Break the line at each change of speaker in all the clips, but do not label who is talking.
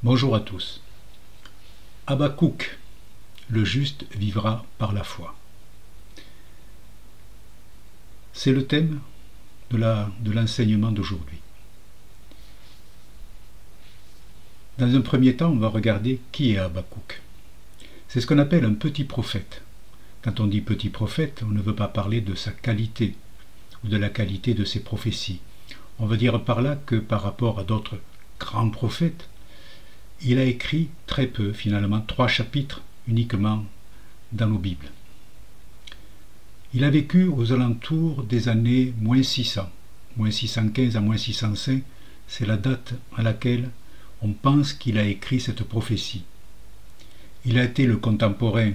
Bonjour à tous. Habakkuk, le juste vivra par la foi. C'est le thème de l'enseignement d'aujourd'hui. Dans un premier temps, on va regarder qui est Habakkuk. C'est ce qu'on appelle un petit prophète. Quand on dit petit prophète, on ne veut pas parler de sa qualité ou de la qualité de ses prophéties. On veut dire par là que par rapport à d'autres grands prophètes, il a écrit très peu, finalement 3 chapitres uniquement dans nos Bibles. Il a vécu aux alentours des années moins 600, moins 615 à moins 605, c'est la date à laquelle on pense qu'il a écrit cette prophétie. Il a été le contemporain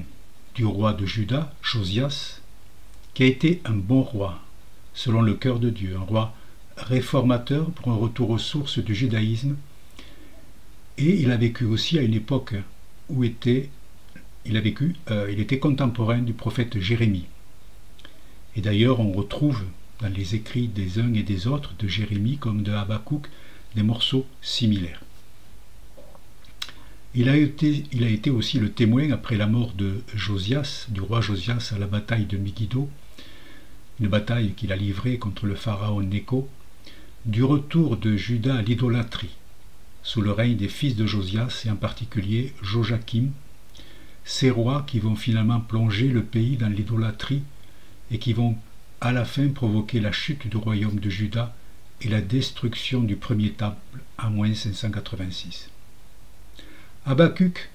du roi de Juda, Josias, qui a été un bon roi, selon le cœur de Dieu, un roi réformateur pour un retour aux sources du judaïsme. Et il a vécu aussi à une époque où il était contemporain du prophète Jérémie. Et d'ailleurs, on retrouve dans les écrits des uns et des autres, de Jérémie comme de Habakkuk, des morceaux similaires. Il a été aussi le témoin, après la mort de Josias, du roi Josias, à la bataille de Megiddo, une bataille qu'il a livrée contre le pharaon Nécho, du retour de Juda à l'idolâtrie, sous le règne des fils de Josias, et en particulier Joachim, ces rois qui vont finalement plonger le pays dans l'idolâtrie et qui vont à la fin provoquer la chute du royaume de Juda et la destruction du premier temple en moins 586. Habakkuk,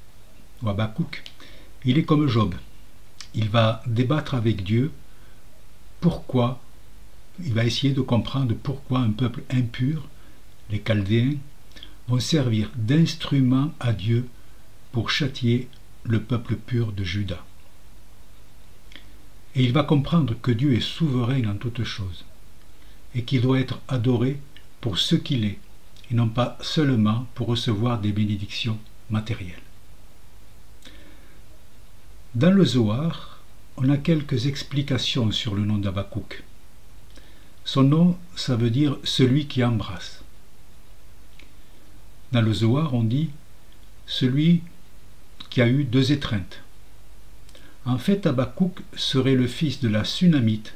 il est comme Job. Il va débattre avec Dieu pourquoi, il va essayer de comprendre pourquoi un peuple impur, les Chaldéens, vont servir d'instrument à Dieu pour châtier le peuple pur de Juda. Et il va comprendre que Dieu est souverain en toutes choses et qu'il doit être adoré pour ce qu'il est et non pas seulement pour recevoir des bénédictions matérielles. Dans le Zohar, on a quelques explications sur le nom d'Habakkuk. Son nom, ça veut dire « celui qui embrasse ». Dans le Zohar, on dit « celui qui a eu 2 étreintes ». En fait, Habakkuk serait le fils de la Sunamite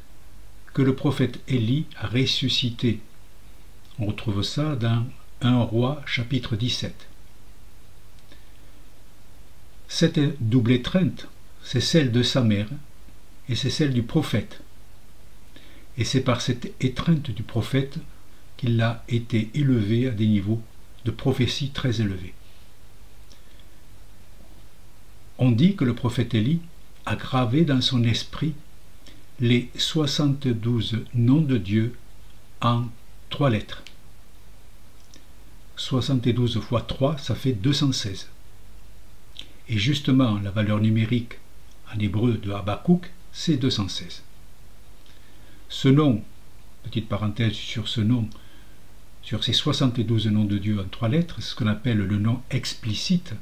que le prophète Élie a ressuscité. On retrouve ça dans 1 Roi, chapitre 17. Cette double étreinte, c'est celle de sa mère et c'est celle du prophète. Et c'est par cette étreinte du prophète qu'il a été élevé à des niveaux de prophétie très élevés. On dit que le prophète Élie a gravé dans son esprit les 72 noms de Dieu en 3 lettres. 72 fois 3, ça fait 216. Et justement, la valeur numérique en hébreu de Habakkuk, c'est 216. Ce nom, petite parenthèse sur ce nom, sur ces 72 noms de Dieu en 3 lettres, c'est ce qu'on appelle le nom explicite,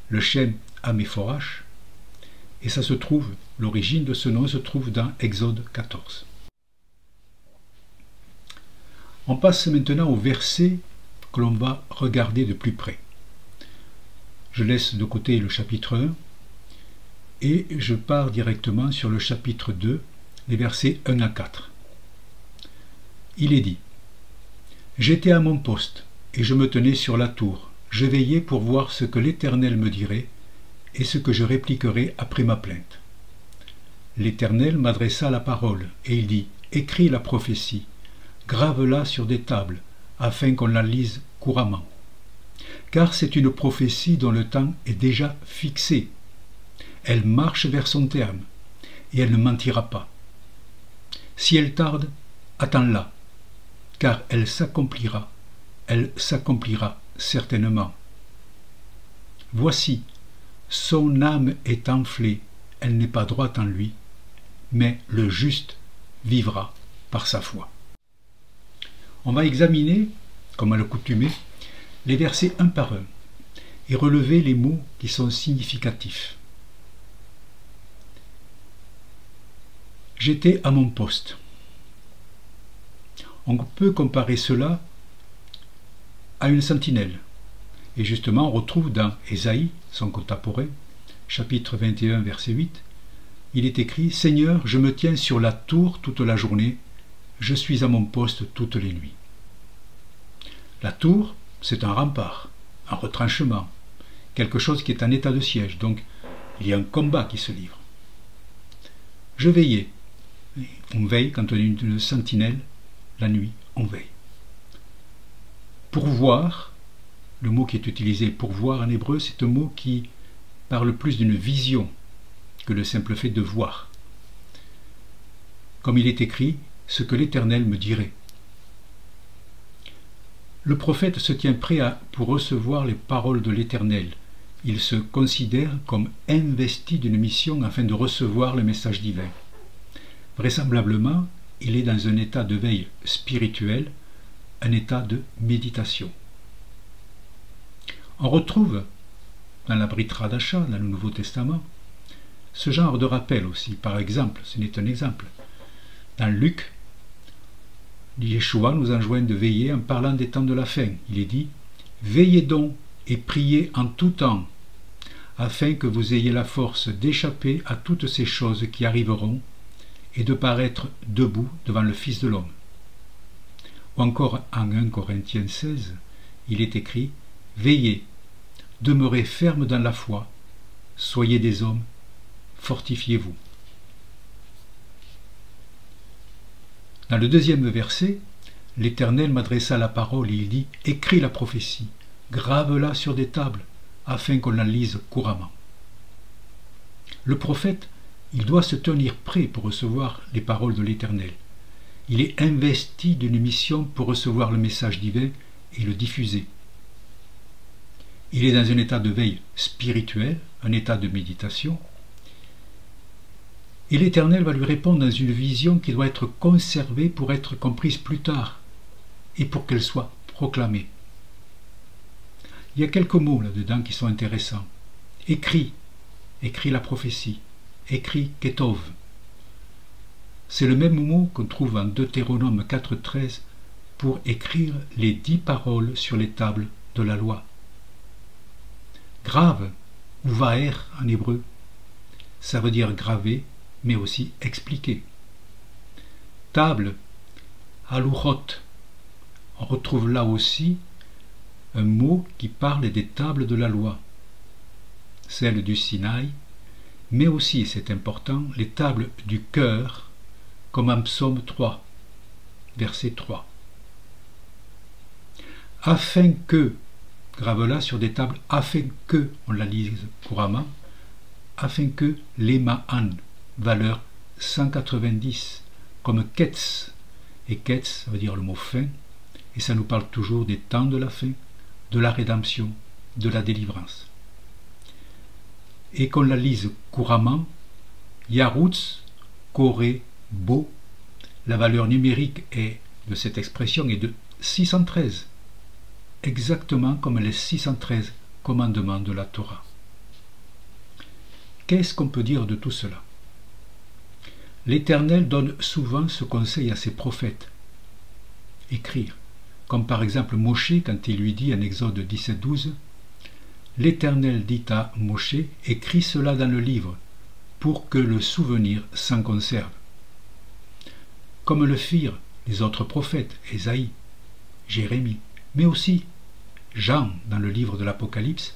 le Shem Hamephorash, et ça se trouve, l'origine de ce nom se trouve dans Exode 14. On passe maintenant au verset que l'on va regarder de plus près. Je laisse de côté le chapitre 1 et je pars directement sur le chapitre 2, les versets 1 à 4. Il est dit : J'étais à mon poste, et je me tenais sur la tour. Je veillais pour voir ce que l'Éternel me dirait, et ce que je répliquerais après ma plainte. L'Éternel m'adressa la parole, et il dit : Écris la prophétie, grave-la sur des tables, afin qu'on la lise couramment. Car c'est une prophétie dont le temps est déjà fixé. Elle marche vers son terme, et elle ne mentira pas. Si elle tarde, attends-la, car elle s'accomplira certainement. Voici, son âme est enflée, elle n'est pas droite en lui, mais le juste vivra par sa foi. On va examiner, comme à l'accoutumée, les versets un par un et relever les mots qui sont significatifs. J'étais à mon poste. On peut comparer cela à une sentinelle Et justement, on retrouve dans Ésaïe, son contemporain, chapitre 21, verset 8, il est écrit « Seigneur, je me tiens sur la tour toute la journée, je suis à mon poste toutes les nuits. » La tour, c'est un rempart, un retranchement, quelque chose qui est en état de siège, donc il y a un combat qui se livre. Je veillais. On veille quand on est une sentinelle, la nuit, on veille. Pourvoir, le mot qui est utilisé, pourvoir en hébreu, c'est un mot qui parle plus d'une vision que le simple fait de voir. Comme il est écrit, ce que l'Éternel me dirait. Le prophète se tient prêt pour recevoir les paroles de l'Éternel. Il se considère comme investi d'une mission afin de recevoir le message divin. Vraisemblablement, il est dans un état de veille spirituelle, un état de méditation. On retrouve dans la Brit Hadasha, dans le Nouveau Testament, ce genre de rappel aussi. Par exemple, ce n'est un exemple. Dans Luc, Yeshua nous enjoint de veiller en parlant des temps de la fin. Il est dit « Veillez donc et priez en tout temps, afin que vous ayez la force d'échapper à toutes ces choses qui arriveront et de paraître debout devant le Fils de l'homme. » Ou encore en 1 Corinthiens 16, il est écrit « Veillez, demeurez fermes dans la foi, soyez des hommes, fortifiez-vous. » Dans le deuxième verset, l'Éternel m'adressa la parole et il dit « Écris la prophétie, grave-la sur des tables, afin qu'on la lise couramment. » Le prophète, il doit se tenir prêt pour recevoir les paroles de l'Éternel. Il est investi d'une mission pour recevoir le message divin et le diffuser. Il est dans un état de veille spirituelle, un état de méditation. Et l'Éternel va lui répondre dans une vision qui doit être conservée pour être comprise plus tard et pour qu'elle soit proclamée. Il y a quelques mots là-dedans qui sont intéressants. Écris, écris la prophétie, écris Ketov. C'est le même mot qu'on trouve en Deutéronome 4.13 pour écrire les 10 paroles sur les tables de la loi. Grave, ou vaer en hébreu, ça veut dire graver, mais aussi expliquer. Table, aluchot, on retrouve là aussi un mot qui parle des tables de la loi, celles du Sinaï, mais aussi, c'est important, les tables du cœur, comme en Psaume 3, verset 3. Afin que, grave-la sur des tables, afin que, on la lise couramment, afin que les ma'an, valeur 190, comme Ketz, et Ketz, ça veut dire le mot fin, et ça nous parle toujours des temps de la fin, de la rédemption, de la délivrance. Et qu'on la lise couramment, Yarutz, Koré, Bo, la valeur numérique de cette expression est de 613, exactement comme les 613 commandements de la Torah. Qu'est-ce qu'on peut dire de tout cela? L'Éternel donne souvent ce conseil à ses prophètes. Écrire. Comme par exemple Moshe quand il lui dit en Exode 17.12 « L'Éternel dit à Moshe, écris cela dans le livre, pour que le souvenir s'en conserve. » Comme le firent les autres prophètes, Ésaïe, Jérémie, mais aussi Jean dans le livre de l'Apocalypse,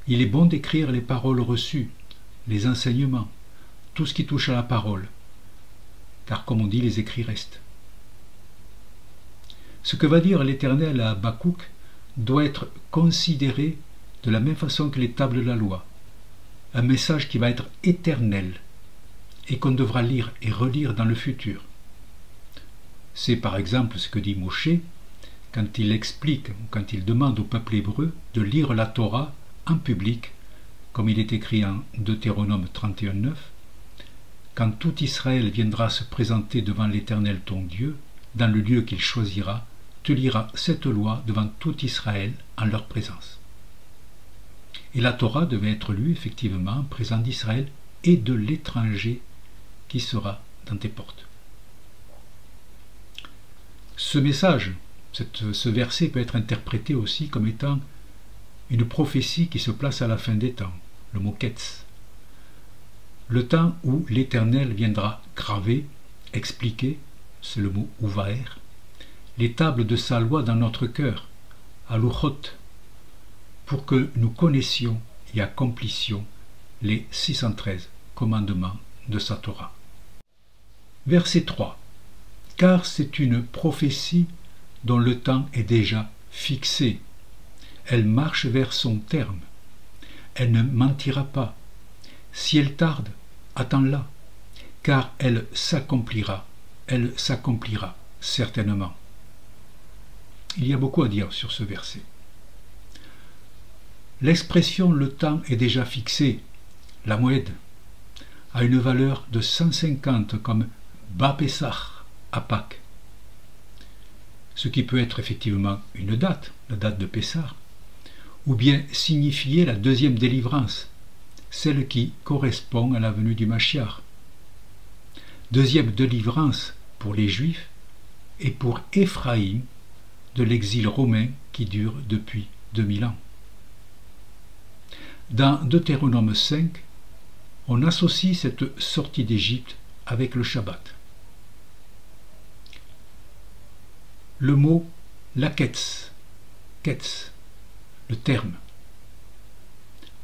il est bon d'écrire les paroles reçues, les enseignements, tout ce qui touche à la parole, car comme on dit, les écrits restent. Ce que va dire l'Éternel à Habakkuk doit être considéré de la même façon que les tables de la loi, un message qui va être éternel et qu'on devra lire et relire dans le futur. C'est par exemple ce que dit Moshe quand il explique, quand il demande au peuple hébreu de lire la Torah en public, comme il est écrit en Deutéronome 31.9, « Quand tout Israël viendra se présenter devant l'Éternel ton Dieu, dans le lieu qu'il choisira, tu liras cette loi devant tout Israël en leur présence. » Et la Torah devait être lue effectivement en présence d'Israël et de l'étranger qui sera dans tes portes. Ce message, ce verset peut être interprété aussi comme étant une prophétie qui se place à la fin des temps, le mot Ketz. Le temps où l'Éternel viendra graver, expliquer, c'est le mot Uvaer, les tables de sa loi dans notre cœur, Aluchot, pour que nous connaissions et accomplissions les 613 commandements de sa Torah. Verset 3. Car c'est une prophétie dont le temps est déjà fixé. Elle marche vers son terme. Elle ne mentira pas. Si elle tarde, attends-la, car elle s'accomplira certainement. Il y a beaucoup à dire sur ce verset. L'expression « le temps est déjà fixé », la moed, a une valeur de 150 comme Ba-Pessah à Pâques, ce qui peut être effectivement une date, la date de Pessah, ou bien signifier la deuxième délivrance, celle qui correspond à la venue du Mashiach. Deuxième délivrance pour les Juifs et pour Éphraïm de l'exil romain qui dure depuis 2000 ans. Dans Deutéronome 5, on associe cette sortie d'Égypte avec le Shabbat. Le mot la ketz, le terme.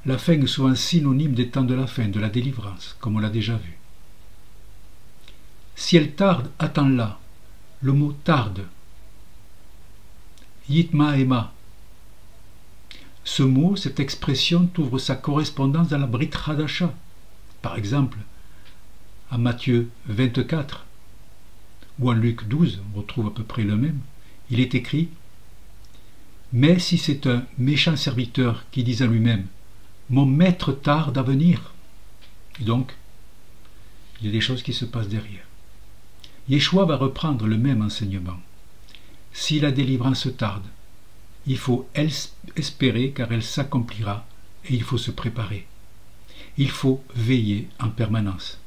La fin est souvent synonyme des temps de la fin, de la délivrance, comme on l'a déjà vu. Si elle tarde, attends-la. Le mot tarde. Yitma Ema. Ce mot, cette expression, trouve sa correspondance dans la Brit Hadasha. Par exemple, à Matthieu 24 ou en Luc 12, on retrouve à peu près le même. Il est écrit « Mais si c'est un méchant serviteur qui dit à lui-même « Mon maître tarde à venir », donc, il y a des choses qui se passent derrière. Yeshua va reprendre le même enseignement. Si la délivrance tarde, il faut espérer car elle s'accomplira et il faut se préparer. Il faut veiller en permanence.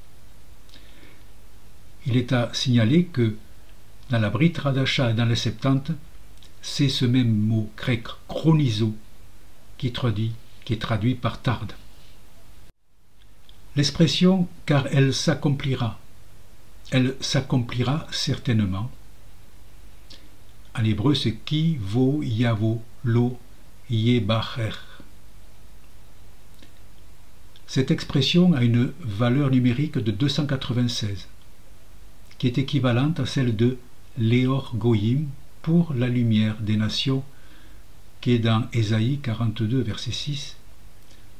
Il est à signaler que dans la Brit Hadasha et dans les Septante, c'est ce même mot grec chronizo qui est traduit par tarde. L'expression « car elle s'accomplira certainement ». En hébreu, c'est ki vo yavo lo yebacher. Cette expression a une valeur numérique de 296, qui est équivalente à celle de Leor Goyim pour la lumière des nations, qui est dans Ésaïe 42, verset 6,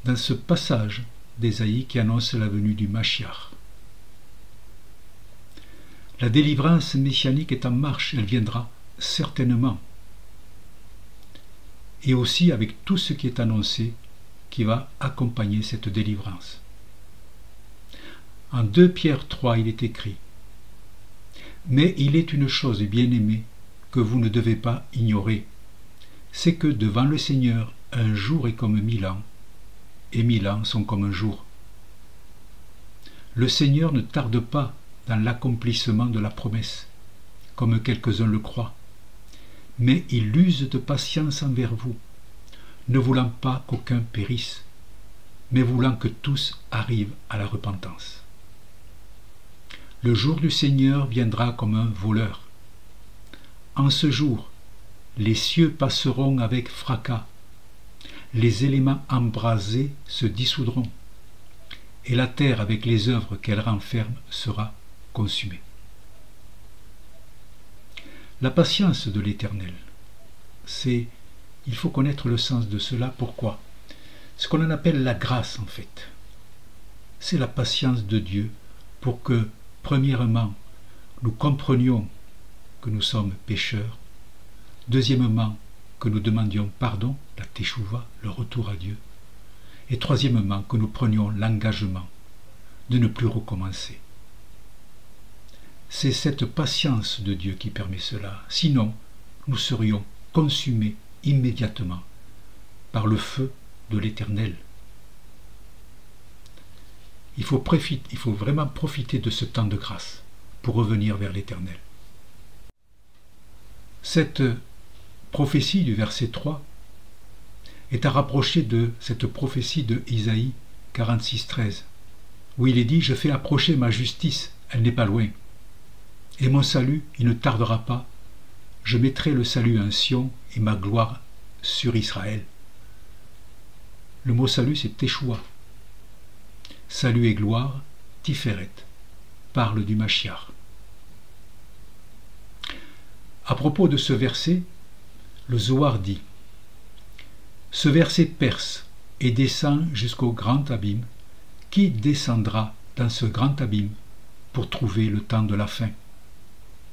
dans ce passage d'Ésaïe qui annonce la venue du Mashiach. La délivrance messianique est en marche, elle viendra certainement. Et aussi avec tout ce qui est annoncé qui va accompagner cette délivrance. En 2 Pierre 3, il est écrit « Mais il est une chose, bien-aimée, que vous ne devez pas ignorer, c'est que devant le Seigneur, un jour est comme 1000 ans, et 1000 ans sont comme un jour. Le Seigneur ne tarde pas dans l'accomplissement de la promesse, comme quelques-uns le croient, mais il use de patience envers vous, ne voulant pas qu'aucun périsse, mais voulant que tous arrivent à la repentance. Le jour du Seigneur viendra comme un voleur. En ce jour, les cieux passeront avec fracas, les éléments embrasés se dissoudront, et la terre avec les œuvres qu'elle renferme sera consumée. La patience de l'Éternel, il faut connaître le sens de cela. Pourquoi? Ce qu'on en appelle la grâce, en fait. C'est la patience de Dieu pour que, premièrement, nous comprenions que nous sommes pécheurs. Deuxièmement, que nous demandions pardon, la teshuva, le retour à Dieu. Et troisièmement, que nous prenions l'engagement de ne plus recommencer. C'est cette patience de Dieu qui permet cela. Sinon, nous serions consumés immédiatement par le feu de l'Éternel. Il faut vraiment profiter de ce temps de grâce pour revenir vers l'Éternel. Cette prophétie du verset 3 est à rapprocher de cette prophétie de Isaïe 46:13, où il est dit « Je fais approcher ma justice, elle n'est pas loin. Et mon salut, il ne tardera pas. Je mettrai le salut en Sion et ma gloire sur Israël. » Le mot salut, c'est Teshoua. Salut et gloire, Tiferet, parle du Mashiach. À propos de ce verset, le Zohar dit « Ce verset perce et descend jusqu'au grand abîme. Qui descendra dans ce grand abîme pour trouver le temps de la fin ?»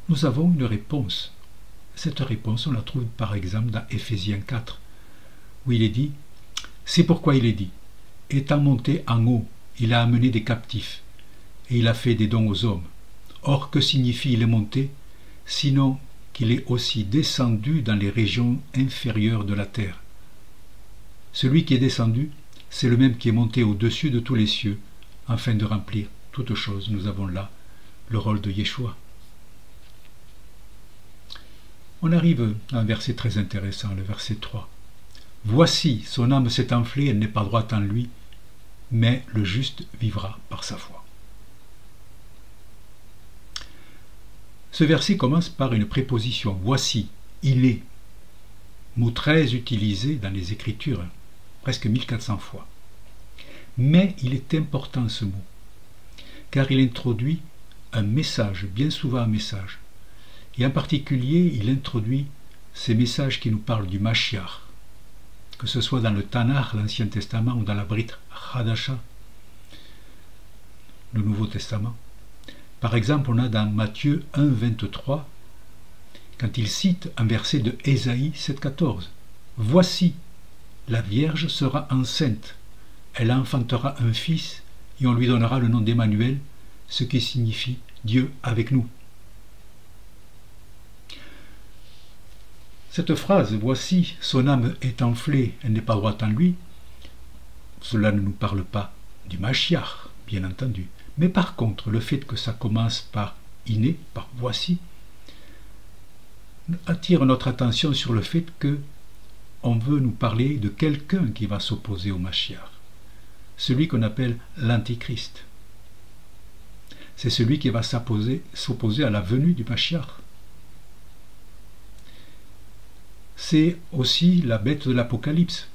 Nous avons une réponse. Cette réponse, on la trouve par exemple dans Éphésiens 4, où il est dit « C'est pourquoi il est dit, étant monté en haut, il a amené des captifs, et il a fait des dons aux hommes. Or, que signifie il est monté, sinon qu'il est aussi descendu dans les régions inférieures de la terre. Celui qui est descendu, c'est le même qui est monté au-dessus de tous les cieux, afin de remplir toutes choses. » Nous avons là le rôle de Yeshua. On arrive à un verset très intéressant, le verset 3. « Voici, son âme s'est enflée, elle n'est pas droite en lui, mais le juste vivra par sa foi. » Ce verset commence par une préposition « voici, il est », mot très utilisé dans les Écritures, presque 1400 fois. Mais il est important ce mot, car il introduit un message, bien souvent un message. Et en particulier, il introduit ces messages qui nous parlent du Mashiach, que ce soit dans le Tanakh, l'Ancien Testament, ou dans la Brit Hadasha, le Nouveau Testament. Par exemple, on a dans Matthieu 1, 23, quand il cite un verset de Ésaïe 7,14. « Voici, la Vierge sera enceinte, elle enfantera un fils, et on lui donnera le nom d'Emmanuel, ce qui signifie Dieu avec nous. » Cette phrase « Voici, son âme est enflée, elle n'est pas droite en lui », cela ne nous parle pas du Mashiach, bien entendu. Mais par contre, le fait que ça commence par « iné », par « voici », attire notre attention sur le fait que on veut nous parler de quelqu'un qui va s'opposer au Mashiach, celui qu'on appelle l'Antichrist. C'est celui qui va s'opposer à la venue du Mashiach. C'est aussi la bête de l'Apocalypse.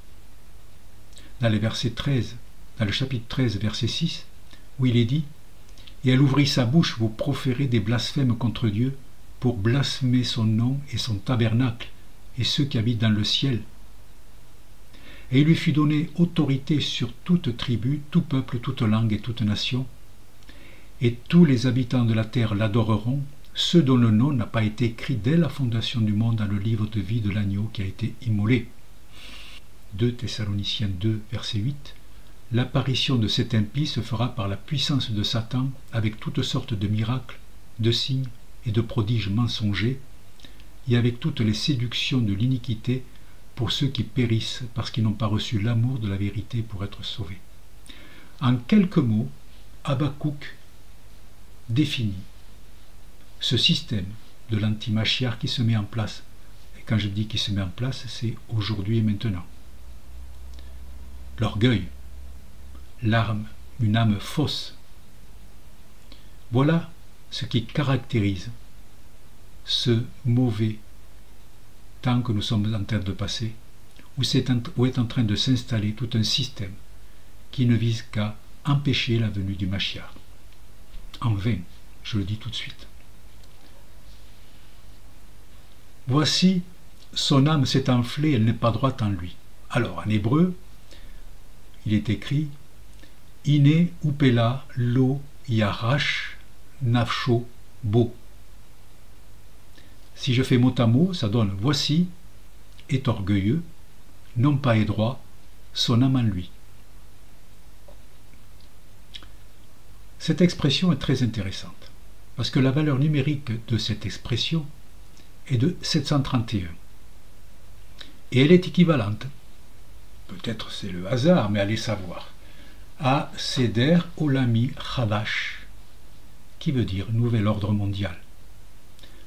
Dans les versets 13, dans le chapitre 13, verset 6, où il est dit « Et elle ouvrit sa bouche, vous proférez des blasphèmes contre Dieu, pour blasphémer son nom et son tabernacle, et ceux qui habitent dans le ciel. Et il lui fut donné autorité sur toute tribu, tout peuple, toute langue et toute nation. Et tous les habitants de la terre l'adoreront, ceux dont le nom n'a pas été écrit dès la fondation du monde dans le livre de vie de l'agneau qui a été immolé. » 2 Thessaloniciens 2, verset 8. « L'apparition de cet impie se fera par la puissance de Satan, avec toutes sortes de miracles, de signes et de prodiges mensongers, et avec toutes les séductions de l'iniquité pour ceux qui périssent parce qu'ils n'ont pas reçu l'amour de la vérité pour être sauvés. » En quelques mots, Habakkuk définit ce système de l'anti-Mashiach qui se met en place. Et quand je dis qui se met en place, c'est aujourd'hui et maintenant. L'orgueil, l'arme, une âme fausse. Voilà ce qui caractérise ce mauvais temps que nous sommes en train de passer, où est en train de s'installer tout un système qui ne vise qu'à empêcher la venue du Mashiach. En vain, je le dis tout de suite. Voici, son âme s'est enflée, elle n'est pas droite en lui. Alors, en hébreu, il est écrit Iné upela lo yarash nafsho bo. Si je fais mot à mot, ça donne voici est orgueilleux, non pas est droit, son âme en lui. Cette expression est très intéressante, parce que la valeur numérique de cette expression est de 731. Et elle est équivalente, peut-être c'est le hasard, mais allez savoir, à Seder Olami Chadash, qui veut dire nouvel ordre mondial.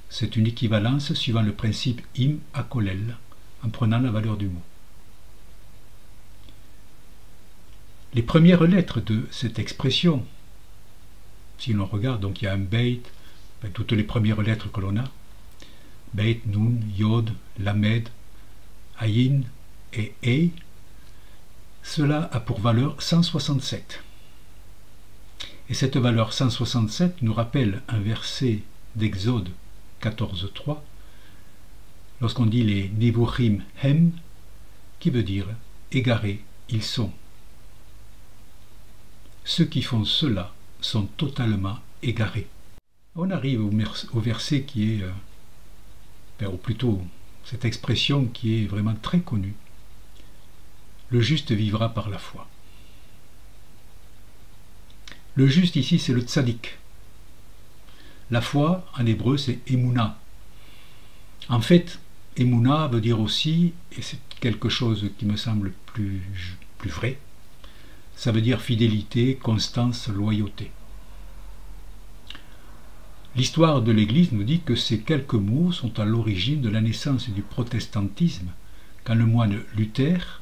C'est une équivalence suivant le principe im akolel, en prenant la valeur du mot. Les premières lettres de cette expression, si l'on regarde, donc il y a un Beit, toutes les premières lettres que l'on a, Beit, Nun, Yod, Lamed, Ayin et Ei, cela a pour valeur 167. Et cette valeur 167 nous rappelle un verset d'Exode 14.3, lorsqu'on dit les Nevuchim Hem, qui veut dire égarés, ils sont. Ceux qui font cela sont totalement égarés. On arrive au verset qui est, ou plutôt cette expression qui est vraiment très connue. Le juste vivra par la foi. Le juste ici, c'est le tzaddik. La foi, en hébreu, c'est Emouna. En fait, Emouna veut dire aussi, et c'est quelque chose qui me semble plus vrai, ça veut dire fidélité, constance, loyauté. L'histoire de l'Église nous dit que ces quelques mots sont à l'origine de la naissance du protestantisme, quand le moine Luther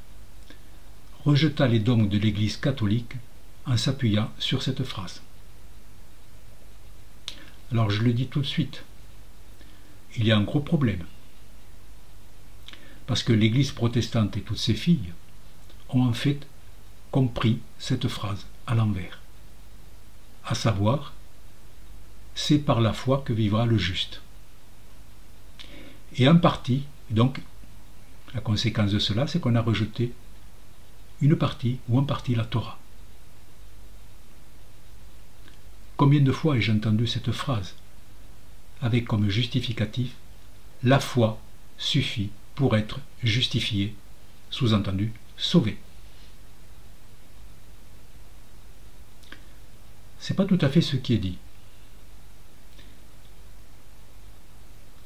rejeta les dogmes de l'Église catholique en s'appuyant sur cette phrase. Alors je le dis tout de suite, il y a un gros problème, parce que l'Église protestante et toutes ses filles ont en fait compris cette phrase à l'envers, à savoir, c'est par la foi que vivra le juste. Et en partie, donc, la conséquence de cela, c'est qu'on a rejeté une partie ou en partie la Torah. Combien de fois ai-je entendu cette phrase avec comme justificatif « la foi suffit pour être justifié », sous-entendu « sauvé ». Ce n'est pas tout à fait ce qui est dit.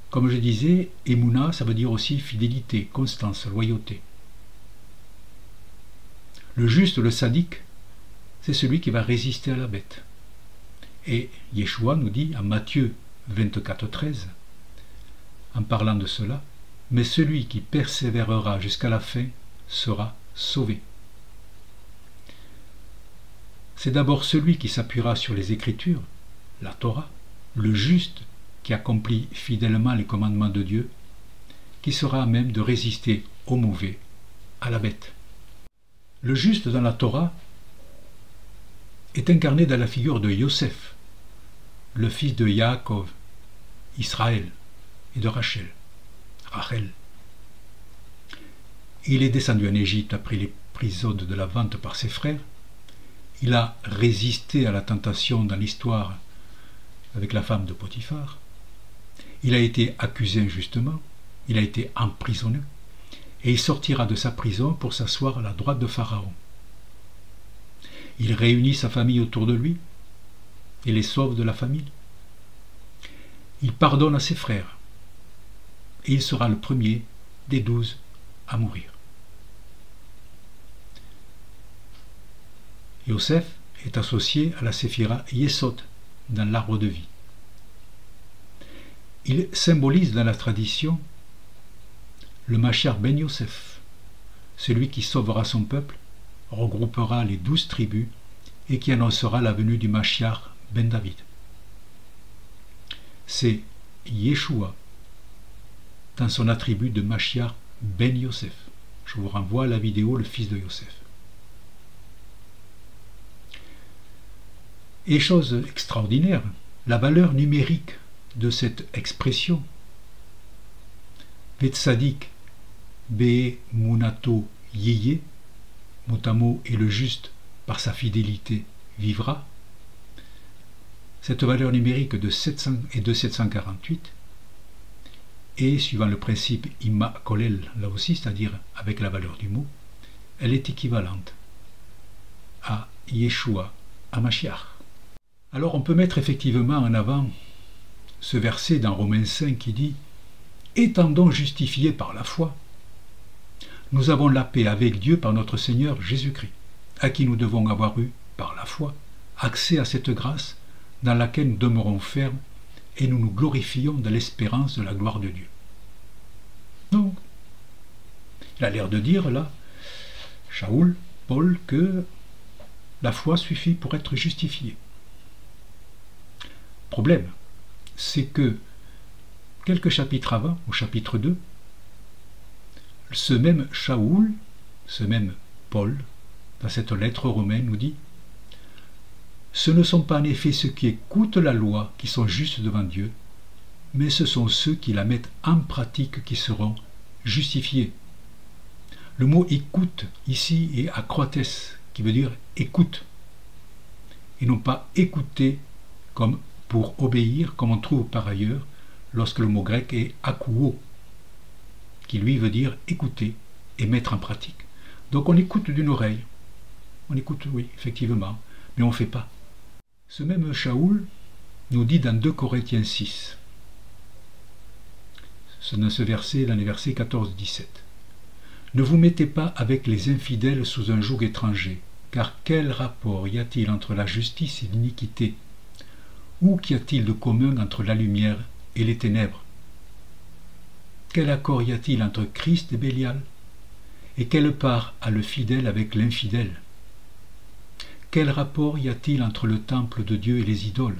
Comme je disais, Emouna, ça veut dire aussi fidélité, constance, loyauté. Le juste, le sadique, c'est celui qui va résister à la bête. Et Yeshua nous dit en Matthieu 24,13, en parlant de cela, « Mais celui qui persévérera jusqu'à la fin sera sauvé. » C'est d'abord celui qui s'appuiera sur les Écritures, la Torah, le juste qui accomplit fidèlement les commandements de Dieu, qui sera à même de résister au mauvais, à la bête. Le juste dans la Torah est incarné dans la figure de Yosef, le fils de Yaakov, Israël, et de Rachel. Il est descendu en Égypte après l'épisode de la vente par ses frères. Il a résisté à la tentation dans l'histoire avec la femme de Potiphar. Il a été accusé injustement, il a été emprisonné, et il sortira de sa prison pour s'asseoir à la droite de Pharaon. Il réunit sa famille autour de lui et les sauve de la famine. Il pardonne à ses frères et il sera le premier des 12 à mourir. Yosef est associé à la séphira Yesod dans l'arbre de vie. Il symbolise dans la tradition le Mashiach ben Yosef, celui qui sauvera son peuple, regroupera les 12 tribus et qui annoncera la venue du Mashiach ben David. C'est Yeshua dans son attribut de Mashiach ben Yosef. Je vous renvoie à la vidéo Le fils de Yosef. Et chose extraordinaire, la valeur numérique de cette expression Vetsadik Be Munato Yeye, mot et le juste par sa fidélité vivra, cette valeur numérique de 700 et de 748 et suivant le principe Imma Kolel là aussi, c'est-à-dire avec la valeur du mot, elle est équivalente à Yeshua, à Mashiach. Alors on peut mettre effectivement en avant ce verset dans Romains 5 qui dit « Étant donc justifiés par la foi, nous avons la paix avec Dieu par notre Seigneur Jésus-Christ, à qui nous devons avoir eu, par la foi, accès à cette grâce dans laquelle nous demeurons fermes et nous nous glorifions de l'espérance de la gloire de Dieu. » Donc, il a l'air de dire là, Shaoul, Paul, que La foi suffit pour être justifié. Problème, c'est que quelques chapitres avant, au chapitre 2, ce même Shaoul, ce même Paul, dans cette lettre aux Romains, nous dit « Ce ne sont pas en effet ceux qui écoutent la loi qui sont justes devant Dieu, mais ce sont ceux qui la mettent en pratique qui seront justifiés. » Le mot « écoute » ici est akrotes, qui veut dire « écoute », et non pas « écouter » comme pour obéir, comme on trouve par ailleurs lorsque le mot grec est « akouo », qui lui veut dire « écouter » et mettre en pratique. Donc on écoute d'une oreille. On écoute, oui, effectivement, mais on ne fait pas. Ce même Shaoul nous dit dans 2 Corinthiens 6, dans ce verset, dans les versets 14-17, « Ne vous mettez pas avec les infidèles sous un joug étranger, car quel rapport y a-t-il entre la justice et l'iniquité? Ou qu'y a-t-il de commun entre la lumière et les ténèbres? Quel accord y a-t-il entre Christ et Bélial? Et quelle part a le fidèle avec l'infidèle? Quel rapport y a-t-il entre le temple de Dieu et les idoles?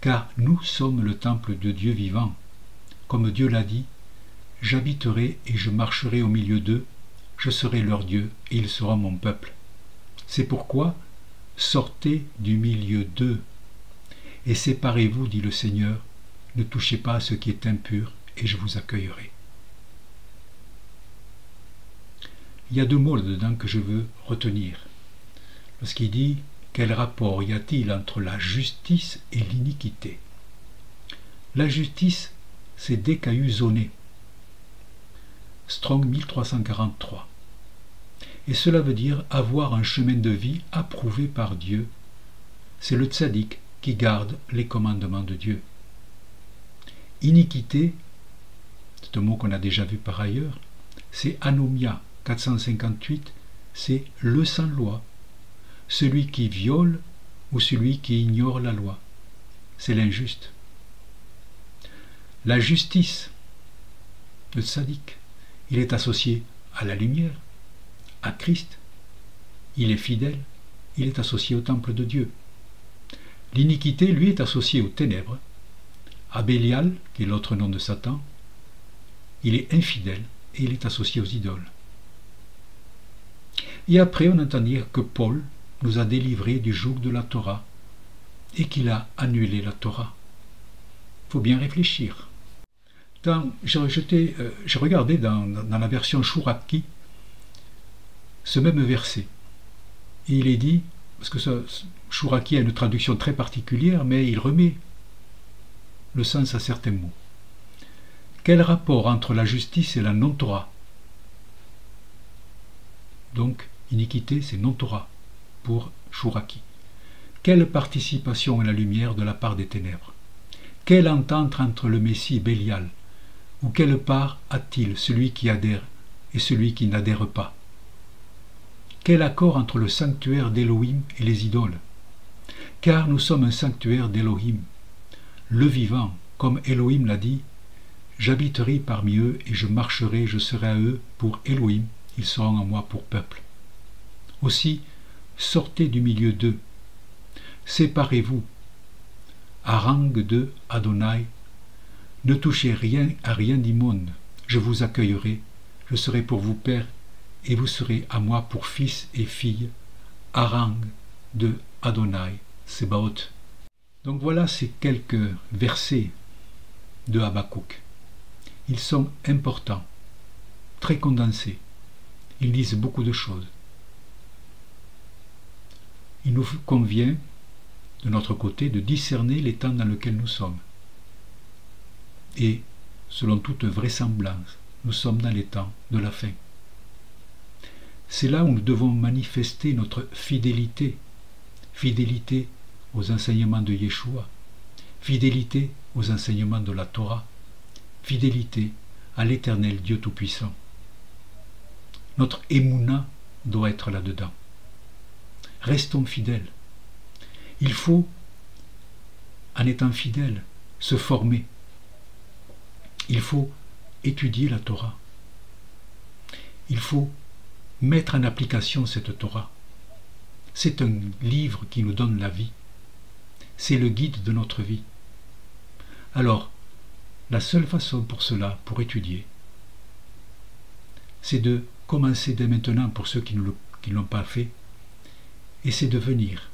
Car nous sommes le temple de Dieu vivant. Comme Dieu l'a dit, « J'habiterai et je marcherai au milieu d'eux, je serai leur Dieu et ils seront mon peuple. » C'est pourquoi, sortez du milieu d'eux et séparez-vous, dit le Seigneur, ne touchez pas à ce qui est impur et je vous accueillerai. Il y a 2 mots là-dedans que je veux retenir. Lorsqu'il dit « Quel rapport y a-t-il entre la justice et l'iniquité ?» La justice, c'est décaïusoné. Strong 1343. Et cela veut dire avoir un chemin de vie approuvé par Dieu. C'est le tzaddik qui garde les commandements de Dieu. Iniquité, c'est un mot qu'on a déjà vu par ailleurs, c'est anomia 458, c'est le sans loi, celui qui viole ou celui qui ignore la loi. C'est l'injuste. La justice, le tzaddik, il est associé à la lumière, à Christ. Il est fidèle, il est associé au temple de Dieu. L'iniquité, lui, est associée aux ténèbres, à Bélial, qui est l'autre nom de Satan. Il est infidèle et il est associé aux idoles. Et après, on entend dire que Paul nous a délivrés du joug de la Torah et qu'il a annulé la Torah. Il faut bien réfléchir. J'ai regardé dans la version Chouraki ce même verset. Et il est dit, parce que Chouraki a une traduction très particulière, mais il remet le sens à certains mots. Quel rapport entre la justice et la non-Torah? Donc, iniquité, c'est non-Torah pour Chouraki. Quelle participation à la lumière de la part des ténèbres? Quelle entente entre le Messie et Bélial? Ou quelle part a-t-il celui qui adhère et celui qui n'adhère pas? Quel accord entre le sanctuaire d'Élohim et les idoles? Car nous sommes un sanctuaire d'Élohim, le vivant, comme Élohim l'a dit, « J'habiterai parmi eux et je marcherai, je serai à eux pour Élohim, ils seront à moi pour peuple. » Aussi, sortez du milieu d'eux, séparez-vous, harang de Adonai, ne touchez rien à rien d'immonde, je vous accueillerai, je serai pour vous père, et vous serez à moi pour fils et filles, harang de Adonai, Sebaot. Donc voilà ces quelques versets de Habakkuk. Ils sont importants, très condensés. Ils disent beaucoup de choses. Il nous convient, de notre côté, de discerner les temps dans lesquels nous sommes. Et, selon toute vraisemblance, nous sommes dans les temps de la fin. C'est là où nous devons manifester notre fidélité, fidélité aux enseignements de Yeshua, fidélité aux enseignements de la Torah, fidélité à l'Éternel Dieu Tout-Puissant. Notre émouna doit être là-dedans. Restons fidèles. Il faut, en étant fidèles, se former. Il faut étudier la Torah. Il faut mettre en application cette Torah. C'est un livre qui nous donne la vie. C'est le guide de notre vie. Alors, la seule façon pour cela, pour étudier, c'est de commencer dès maintenant pour ceux qui ne l'ont pas fait, et c'est de venir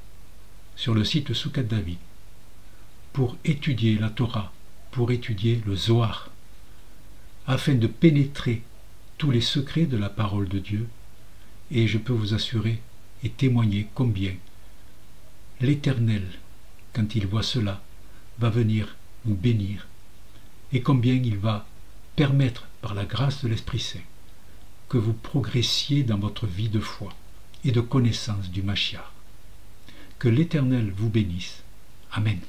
sur le site Soukat David pour étudier la Torah, pour étudier le Zohar, afin de pénétrer tous les secrets de la parole de Dieu. Et je peux vous assurer et témoigner combien l'Éternel, quand il voit cela, va venir vous bénir, et combien il va permettre, par la grâce de l'Esprit Saint, que vous progressiez dans votre vie de foi et de connaissance du Mashiach. Que l'Éternel vous bénisse. Amen.